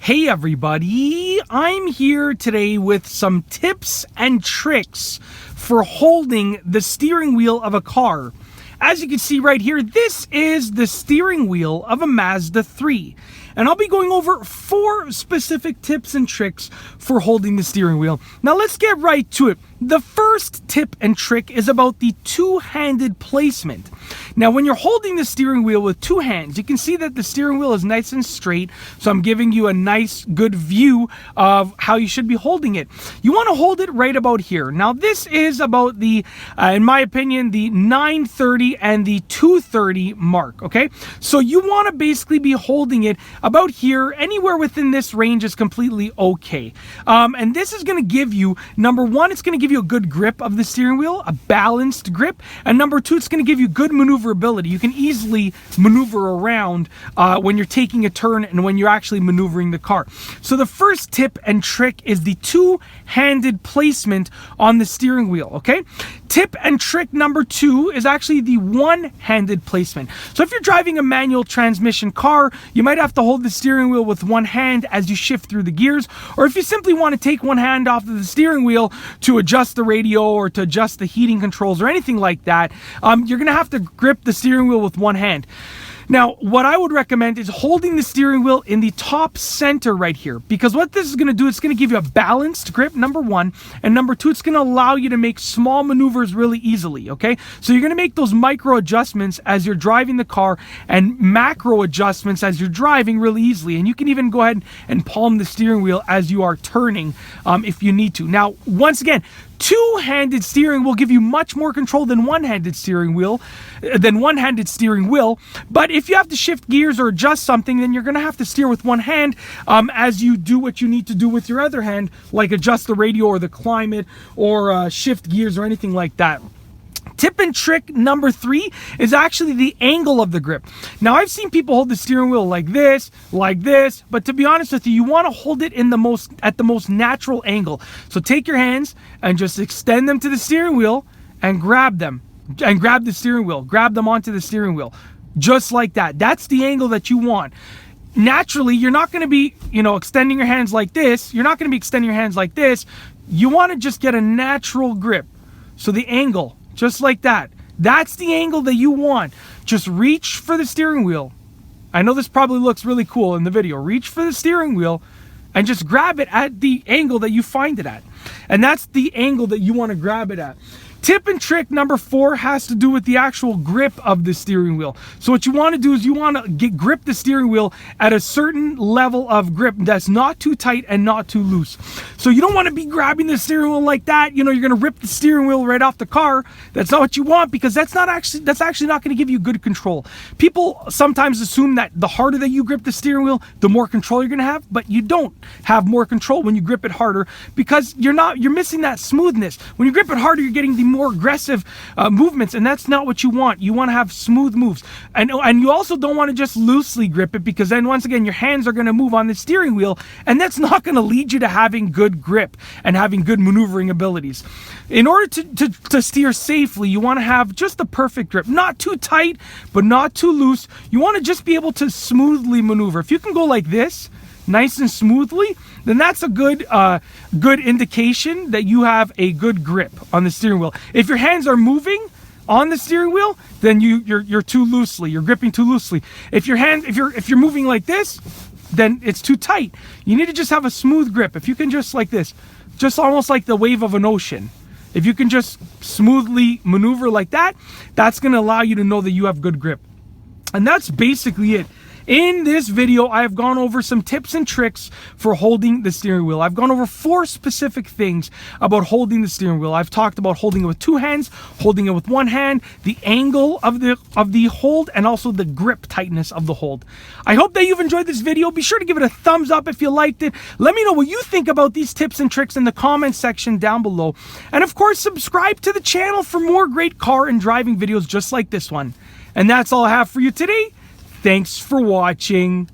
Hey everybody, I'm here today with some tips and tricks for holding the steering wheel of a car. As you can see right here, this is the steering wheel of a Mazda 3. And I'll be going over 4 specific tips and tricks for holding the steering wheel. Now let's get right to it. The first tip and trick is about the two-handed placement. Now when you're holding the steering wheel with 2 hands, you can see that the steering wheel is nice and straight. So I'm giving you a nice, good view of how you should be holding it. You want to hold it right about here. Now this is about the, in my opinion, the 930 and the 230 mark, okay? So you want to basically be holding it about here. Anywhere within this range is completely okay. And this is going to give you, number one, it's going to give you a good grip of the steering wheel, a balanced grip, and number 2, it's going to give you good maneuverability. You can easily maneuver around when you're taking a turn and when you're actually maneuvering the car. So the first tip and trick is the two-handed placement on the steering wheel, okay? Tip and trick number 2 is actually the one-handed placement. So if you're driving a manual transmission car, you might have to hold the steering wheel with one hand as you shift through the gears, or if you simply want to take one hand off of the steering wheel to adjust the radio or to adjust the heating controls or anything like that, you're going to have to grip the steering wheel with one hand. Now, what I would recommend is holding the steering wheel in the top center right here, because what this is going to do, it's going to give you a balanced grip, number 1, and number 2, it's going to allow you to make small maneuvers really easily, okay? So you're going to make those micro adjustments as you're driving the car and macro adjustments as you're driving really easily, and you can even go ahead and palm the steering wheel as you are turning if you need to. Now, once again, two-handed steering will give you much more control than one-handed steering wheel, but if you have to shift gears or adjust something, then you're going to have to steer with one hand as you do what you need to do with your other hand, like adjust the radio or the climate or shift gears or anything like that. Tip and trick number 3 is actually the angle of the grip. Now I've seen people hold the steering wheel like this, but to be honest with you, you want to hold it in at the most natural angle. So take your hands and just extend them to the steering wheel and grab them. And grab the steering wheel. Grab them onto the steering wheel. Just like that. That's the angle that you want. Naturally, you're not going to be, extending your hands like this. You're not going to be extending your hands like this. You want to just get a natural grip. So the angle, just like that. That's the angle that you want. Just reach for the steering wheel. I know this probably looks really cool in the video. Reach for the steering wheel and just grab it at the angle that you find it at. And that's the angle that you want to grab it at. Tip and trick number 4 has to do with the actual grip of the steering wheel. So what you want to do is you want to grip the steering wheel at a certain level of grip that's not too tight and not too loose. So you don't want to be grabbing the steering wheel like that. You're going to rip the steering wheel right off the car. That's not what you want, because that's actually not going to give you good control. People sometimes assume that the harder that you grip the steering wheel, the more control you're going to have, but you don't have more control when you grip it harder, because you're missing that smoothness. When you grip it harder, you're getting the more aggressive movements, and that's not what you want. You want to have smooth moves, and you also don't want to just loosely grip it, because then once again your hands are going to move on the steering wheel, and that's not going to lead you to having good grip and having good maneuvering abilities. In order to steer safely, you want to have just the perfect grip, not too tight but not too loose. You want to just be able to smoothly maneuver. If you can go like this, nice and smoothly, then that's a good indication that you have a good grip on the steering wheel. If your hands are moving on the steering wheel, then you're too loosely. You're gripping too loosely. If you're moving like this, then it's too tight. You need to just have a smooth grip. If you can just like this, just almost like the wave of an ocean. If you can just smoothly maneuver like that, that's going to allow you to know that you have good grip. And that's basically it. In this video, I have gone over some tips and tricks for holding the steering wheel. I've gone over 4 specific things about holding the steering wheel. I've talked about holding it with 2 hands, holding it with 1 hand, the angle of the hold, and also the grip tightness of the hold. I hope that you've enjoyed this video. Be sure to give it a thumbs up if you liked it. Let me know what you think about these tips and tricks in the comment section down below. And of course, subscribe to the channel for more great car and driving videos just like this one. And that's all I have for you today. Thanks for watching.